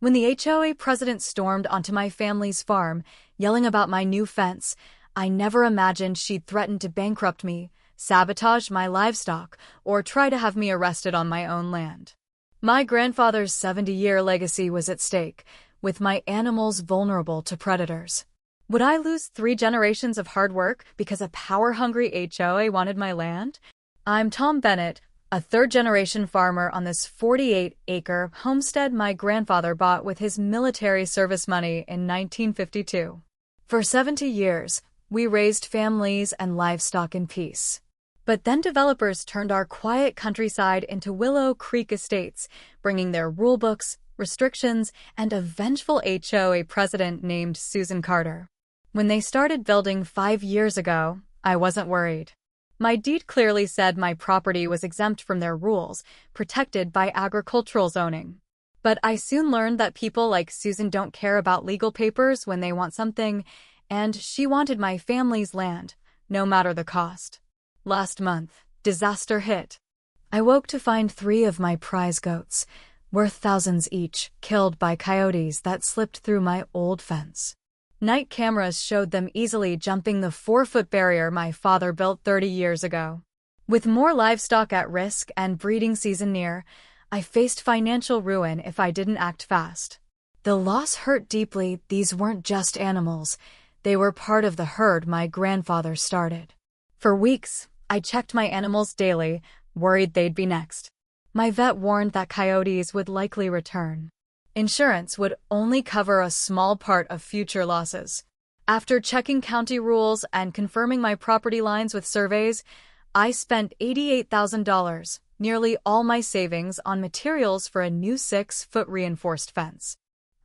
When the HOA president stormed onto my family's farm, yelling about my new fence, I never imagined she'd threaten to bankrupt me, sabotage my livestock, or try to have me arrested on my own land. My grandfather's 70-year legacy was at stake, with my animals vulnerable to predators. Would I lose 3 generations of hard work because a power-hungry HOA wanted my land? I'm Tom Bennett, a third-generation farmer on this 48-acre homestead my grandfather bought with his military service money in 1952. For 70 years, we raised families and livestock in peace. But then developers turned our quiet countryside into Willow Creek estates, bringing their rulebooks, restrictions, and a vengeful HOA president named Susan Carter. When they started building 5 years ago, I wasn't worried. My deed clearly said my property was exempt from their rules, protected by agricultural zoning. But I soon learned that people like Susan don't care about legal papers when they want something, and she wanted my family's land, no matter the cost. Last month, disaster hit. I woke to find 3 of my prize goats, worth thousands each, killed by coyotes that slipped through my old fence. Night cameras showed them easily jumping the 4-foot barrier my father built 30 years ago. With more livestock at risk and breeding season near, I faced financial ruin if I didn't act fast. The loss hurt deeply. These weren't just animals. They were part of the herd my grandfather started. For weeks, I checked my animals daily, worried they'd be next. My vet warned that coyotes would likely return. Insurance would only cover a small part of future losses. After checking county rules and confirming my property lines with surveys, I spent $88,000, nearly all my savings, on materials for a new 6-foot reinforced fence.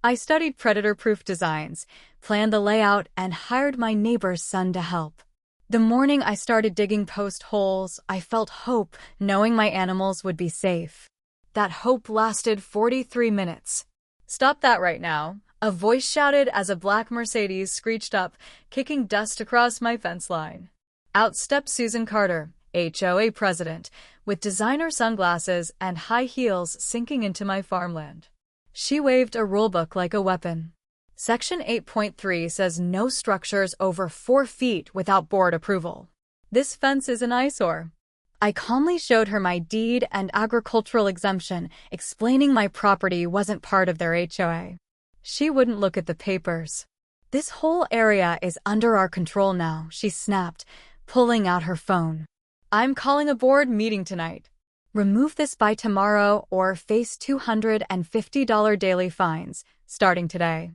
I studied predator-proof designs, planned the layout, and hired my neighbor's son to help. The morning I started digging post holes, I felt hope, knowing my animals would be safe. That hope lasted 43 minutes. "Stop that right now," a voice shouted as a black Mercedes screeched up, kicking dust across my fence line. Out stepped Susan Carter, HOA president, with designer sunglasses and high heels sinking into my farmland. She waved a rulebook like a weapon. Section 8.3 says no structures over 4 feet without board approval. This fence is an eyesore. I calmly showed her my deed and agricultural exemption, explaining my property wasn't part of their HOA. She wouldn't look at the papers. "This whole area is under our control now," she snapped, pulling out her phone. "I'm calling a board meeting tonight. Remove this by tomorrow or face $250 daily fines, starting today."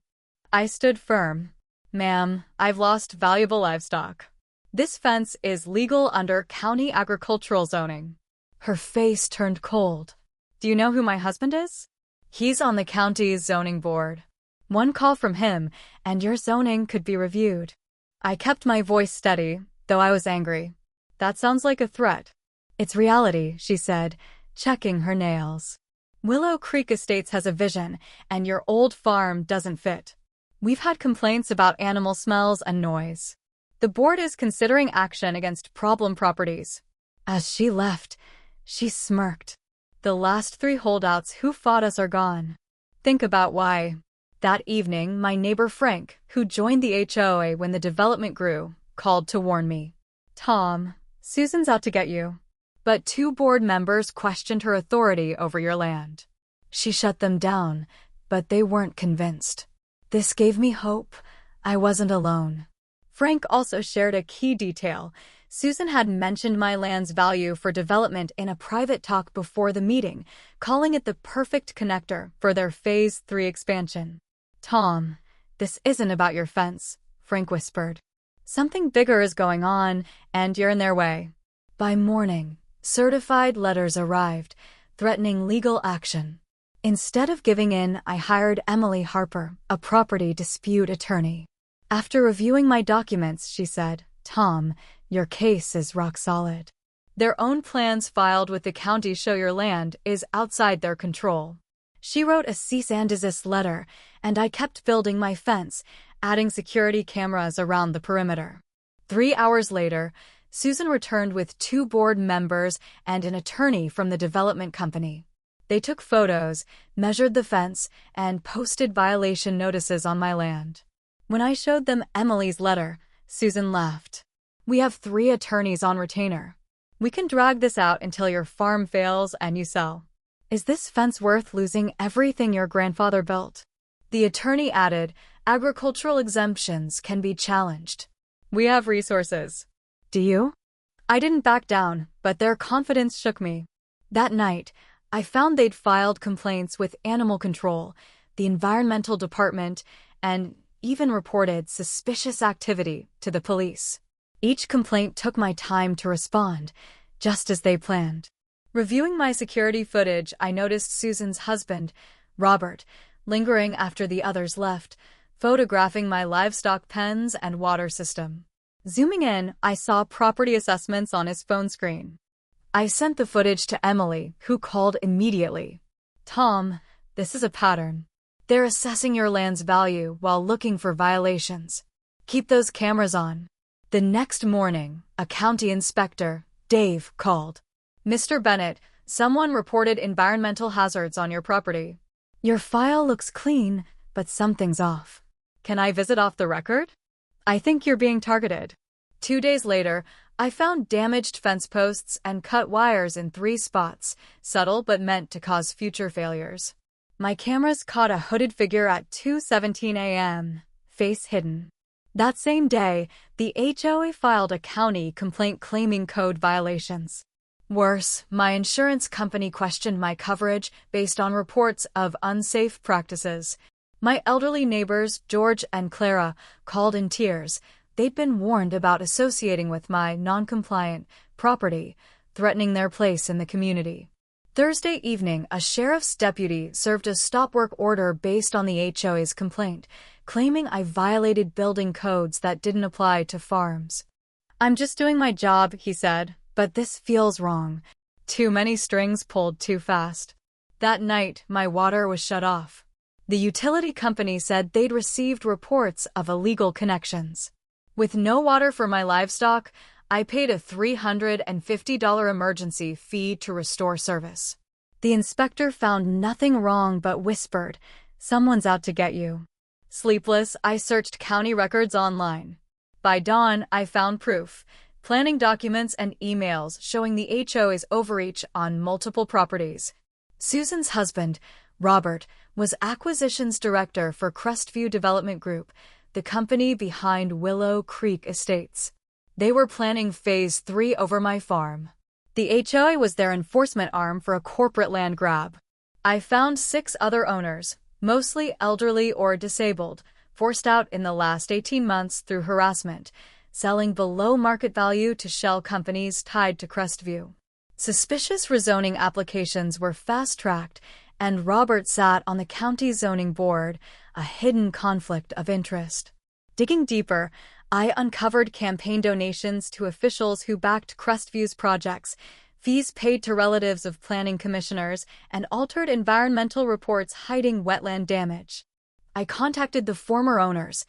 I stood firm. "Ma'am, I've lost valuable livestock. This fence is legal under county agricultural zoning." Her face turned cold. "Do you know who my husband is? He's on the county's zoning board. One call from him, and your zoning could be reviewed." I kept my voice steady, though I was angry. "That sounds like a threat." "It's reality," she said, checking her nails. "Willow Creek Estates has a vision, and your old farm doesn't fit. We've had complaints about animal smells and noise. The board is considering action against problem properties." As she left, she smirked. "The last 3 holdouts who fought us are gone. Think about why." That evening, my neighbor Frank, who joined the HOA when the development grew, called to warn me. "Tom, Susan's out to get you." But 2 board members questioned her authority over your land. She shut them down, but they weren't convinced. This gave me hope. I wasn't alone. Frank also shared a key detail. Susan had mentioned my land's value for development in a private talk before the meeting, calling it the perfect connector for their Phase 3 expansion. "Tom, this isn't about your fence," Frank whispered. "Something bigger is going on, and you're in their way." By morning, certified letters arrived, threatening legal action. Instead of giving in, I hired Emily Harper, a property dispute attorney. After reviewing my documents, she said, "Tom, your case is rock solid. Their own plans filed with the county show your land is outside their control." She wrote a cease and desist letter, and I kept building my fence, adding security cameras around the perimeter. 3 hours later, Susan returned with 2 board members and an attorney from the development company. They took photos, measured the fence, and posted violation notices on my land. When I showed them Emily's letter, Susan laughed. "We have 3 attorneys on retainer. We can drag this out until your farm fails and you sell. Is this fence worth losing everything your grandfather built?" The attorney added, "Agricultural exemptions can be challenged. We have resources." "Do you?" I didn't back down, but their confidence shook me. That night, I found they'd filed complaints with Animal Control, the Environmental Department, and even reported suspicious activity to the police. Each complaint took my time to respond, just as they planned. Reviewing my security footage, I noticed Susan's husband, Robert, lingering after the others left, photographing my livestock pens and water system. Zooming in, I saw property assessments on his phone screen. I sent the footage to Emily, who called immediately. "Tom, this is a pattern. They're assessing your land's value while looking for violations. Keep those cameras on." The next morning, a county inspector, Dave, called. "Mr. Bennett, someone reported environmental hazards on your property. Your file looks clean, but something's off. Can I visit off the record? I think you're being targeted." 2 days later, I found damaged fence posts and cut wires in 3 spots, subtle but meant to cause future failures. My cameras caught a hooded figure at 2:17 a.m., face hidden. That same day, the HOA filed a county complaint claiming code violations. Worse, my insurance company questioned my coverage based on reports of unsafe practices. My elderly neighbors, George and Clara, called in tears. They'd been warned about associating with my non-compliant property, threatening their place in the community. Thursday evening, a sheriff's deputy served a stop-work order based on the HOA's complaint, claiming I violated building codes that didn't apply to farms. "I'm just doing my job," he said, "but this feels wrong. Too many strings pulled too fast." That night, my water was shut off. The utility company said they'd received reports of illegal connections. With no water for my livestock, I paid a $350 emergency fee to restore service. The inspector found nothing wrong but whispered, "Someone's out to get you." Sleepless, I searched county records online. By dawn, I found proof, planning documents and emails showing the HOA's overreach on multiple properties. Susan's husband, Robert, was acquisitions director for Crestview Development Group, the company behind Willow Creek Estates. They were planning Phase 3 over my farm. The HOA was their enforcement arm for a corporate land grab. I found 6 other owners, mostly elderly or disabled, forced out in the last 18 months through harassment, selling below market value to shell companies tied to Crestview. Suspicious rezoning applications were fast-tracked, and Robert sat on the county zoning board, a hidden conflict of interest. Digging deeper, I uncovered campaign donations to officials who backed Crestview's projects, fees paid to relatives of planning commissioners, and altered environmental reports hiding wetland damage. I contacted the former owners,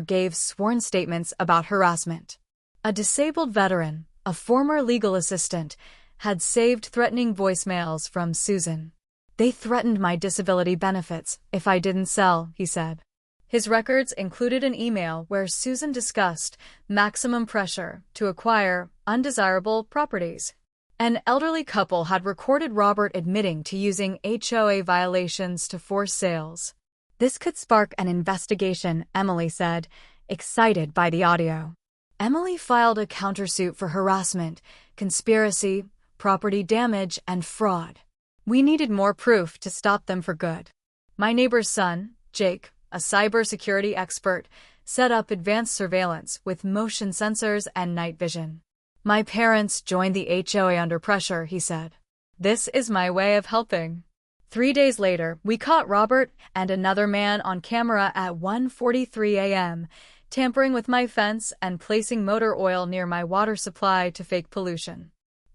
gave sworn statements about harassment. A disabled veteran, a former legal assistant, had saved threatening voicemails from Susan. "They threatened my disability benefits if I didn't sell," he said. His records included an email where Susan discussed maximum pressure to acquire undesirable properties. An elderly couple had recorded Robert admitting to using HOA violations to force sales. "This could spark an investigation," Emily said, excited by the audio. Emily filed a countersuit for harassment, conspiracy, property damage, and fraud. We needed more proof to stop them for good. My neighbor's son, Jake, a cybersecurity expert, set up advanced surveillance with motion sensors and night vision. "My parents joined the HOA under pressure," he said. "This is my way of helping." 3 days later, we caught Robert and another man on camera at 1:43 a.m., tampering with my fence and placing motor oil near my water supply to fake pollution.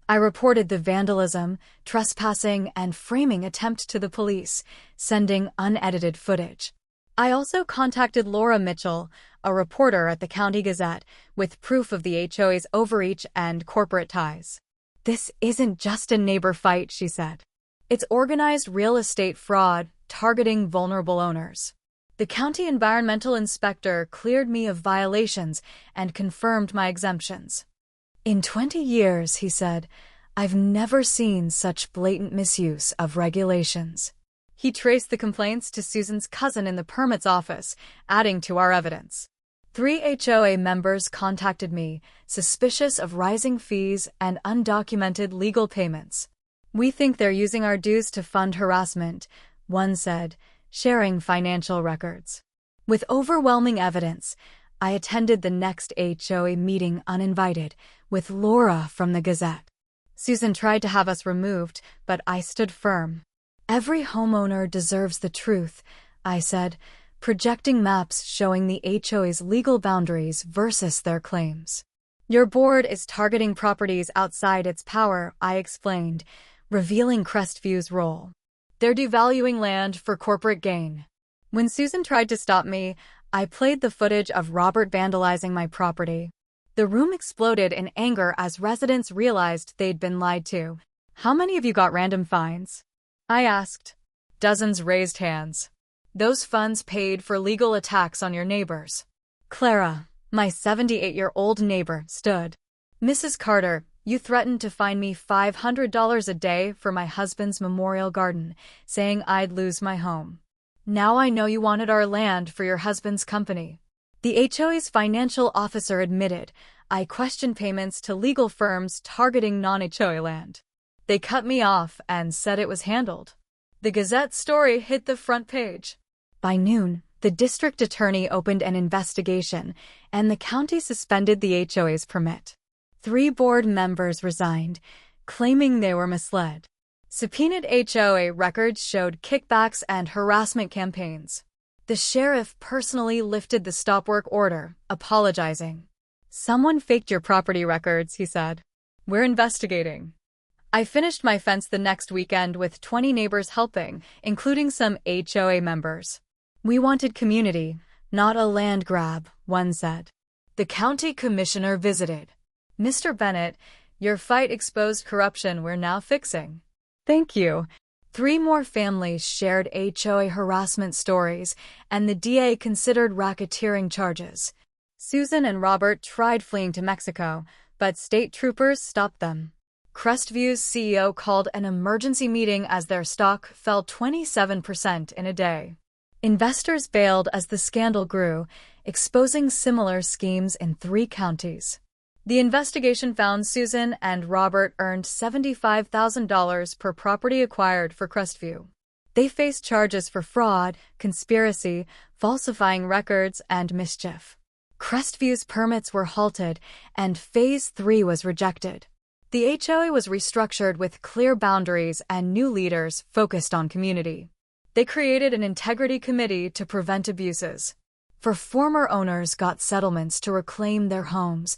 I reported the vandalism, trespassing, and framing attempt to the police, sending unedited footage. I also contacted Laura Mitchell, a reporter at the County Gazette, with proof of the HOA's overreach and corporate ties. "This isn't just a neighbor fight," she said. It's organized real estate fraud targeting vulnerable owners. The county environmental inspector cleared me of violations and confirmed my exemptions. In 20 years, he said, I've never seen such blatant misuse of regulations. He traced the complaints to Susan's cousin in the permits office, adding to our evidence. 3 HOA members contacted me, suspicious of rising fees and undocumented legal payments. We think they're using our dues to fund harassment, one said, sharing financial records. With overwhelming evidence, I attended the next HOA meeting uninvited, with Laura from the Gazette. Susan tried to have us removed, but I stood firm. Every homeowner deserves the truth, I said, projecting maps showing the HOA's legal boundaries versus their claims. Your board is targeting properties outside its power, I explained, revealing Crestview's role. They're devaluing land for corporate gain. When Susan tried to stop me, I played the footage of Robert vandalizing my property. The room exploded in anger as residents realized they'd been lied to. How many of you got random fines? I asked. Dozens raised hands. Those funds paid for legal attacks on your neighbors. Clara, my 78-year-old neighbor, stood. Mrs. Carter, you threatened to fine me $500 a day for my husband's memorial garden, saying I'd lose my home. Now I know you wanted our land for your husband's company. The HOA's financial officer admitted, I questioned payments to legal firms targeting non-HOA land. They cut me off and said it was handled. The Gazette story hit the front page. By noon, the district attorney opened an investigation, and the county suspended the HOA's permit. 3 board members resigned, claiming they were misled. Subpoenaed HOA records showed kickbacks and harassment campaigns. The sheriff personally lifted the stop work order, apologizing. Someone faked your property records, he said. We're investigating. I finished my fence the next weekend with 20 neighbors helping, including some HOA members. We wanted community, not a land grab, one said. The county commissioner visited. Mr. Bennett, your fight exposed corruption we're now fixing. Thank you. 3 more families shared HOA harassment stories, and the DA considered racketeering charges. Susan and Robert tried fleeing to Mexico, but state troopers stopped them. Crestview's CEO called an emergency meeting as their stock fell 27% in a day. Investors bailed as the scandal grew, exposing similar schemes in 3 counties. The investigation found Susan and Robert earned $75,000 per property acquired for Crestview. They faced charges for fraud, conspiracy, falsifying records, and mischief. Crestview's permits were halted, and Phase 3 was rejected. The HOA was restructured with clear boundaries and new leaders focused on community. They created an integrity committee to prevent abuses. For former owners got settlements to reclaim their homes.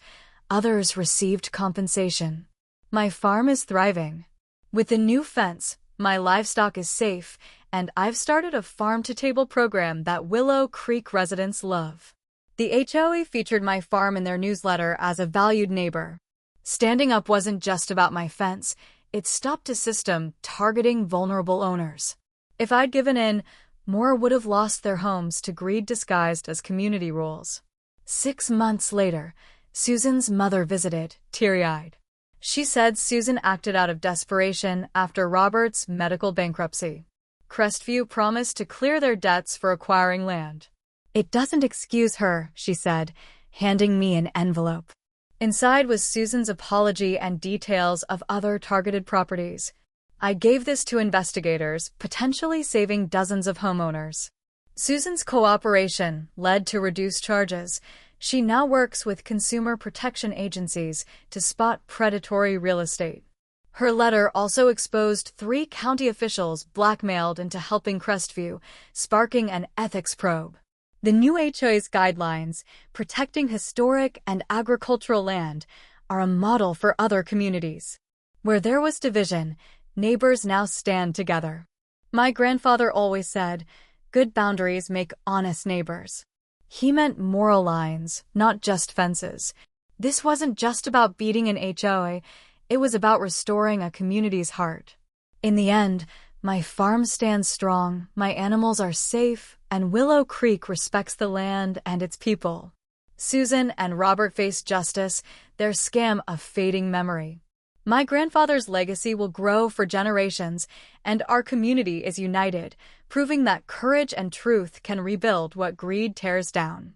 Others received compensation. My farm is thriving. With the new fence, my livestock is safe, and I've started a farm-to-table program that Willow Creek residents love. The HOA featured my farm in their newsletter as a valued neighbor. Standing up wasn't just about my fence, it stopped a system targeting vulnerable owners. If I'd given in, more would have lost their homes to greed disguised as community rules. 6 months later, Susan's mother visited, teary-eyed. She said Susan acted out of desperation after Robert's medical bankruptcy. Crestview promised to clear their debts for acquiring land. It doesn't excuse her, she said, handing me an envelope. Inside was Susan's apology and details of other targeted properties. I gave this to investigators, potentially saving dozens of homeowners. Susan's cooperation led to reduced charges. She now works with consumer protection agencies to spot predatory real estate. Her letter also exposed 3 county officials blackmailed into helping Crestview, sparking an ethics probe. The new HOA's guidelines, protecting historic and agricultural land, are a model for other communities. Where there was division, neighbors now stand together. My grandfather always said, good boundaries make honest neighbors. He meant moral lines, not just fences. This wasn't just about beating an HOA, it was about restoring a community's heart. In the end, my farm stands strong, my animals are safe, and Willow Creek respects the land and its people. Susan and Robert face justice, their scam a fading memory. My grandfather's legacy will grow for generations, and our community is united, proving that courage and truth can rebuild what greed tears down.